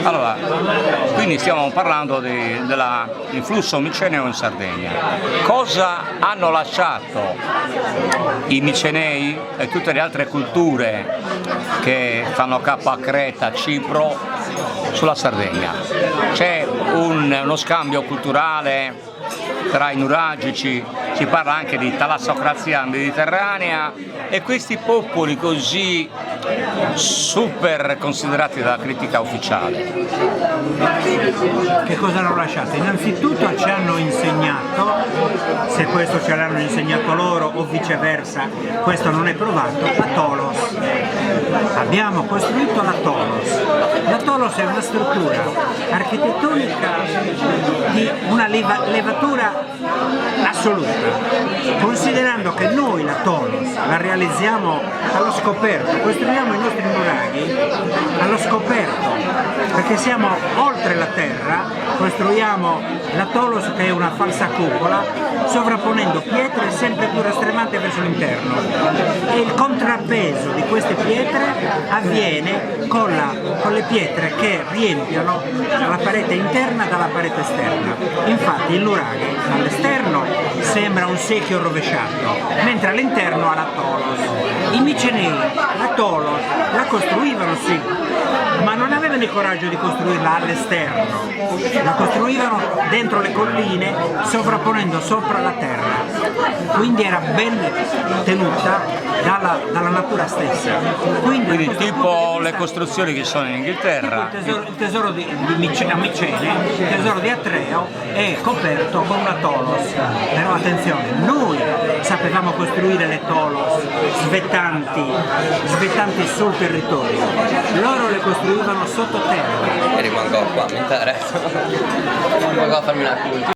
Allora, quindi stiamo parlando dell'influsso miceneo in Sardegna. Cosa hanno lasciato i micenei e tutte le altre culture che fanno capo a Creta, Cipro, sulla Sardegna? C'è uno scambio culturale tra i nuragici, si parla anche di talassocrazia mediterranea, e questi popoli così super considerati dalla critica ufficiale. Che cosa hanno lasciato? Innanzitutto ci hanno insegnato, se questo ce l'hanno insegnato loro o viceversa, questo non è provato, la Tholos. Abbiamo costruito la Tholos. La Tholos è una struttura architettonica di una levatura assoluta, considerando che noi la Tholos la realizziamo allo scoperto, costruiamo i nostri nuraghi allo scoperto, perché siamo oltre la terra, costruiamo la Tholos, che è una falsa cupola, sovrapponendo pietre sempre più rastremate verso l'interno, e il contrappeso di queste pietre avviene con le pietre che riempiono la parete interna dalla parete esterna. Infatti il nuraghe all'esterno sembra un secchio rovesciato, mentre all'interno ha la Tholos. I micenei la Tholos la costruivano sì, ma non avevano il coraggio di costruirla all'esterno, la costruivano dentro le colline sovrapponendo sopra la terra, quindi era ben tenuta dalla natura stessa. Quindi tipo le costruzioni che sono in Inghilterra. Il tesoro a Micene, il tesoro di Atreo è coperto con una Tholos, però attenzione, noi sapevamo costruire le Tholos svettanti sul territorio, loro le costruivano sottoterra. E rimango qua, mi interessa. Rimango a farmi una cultura.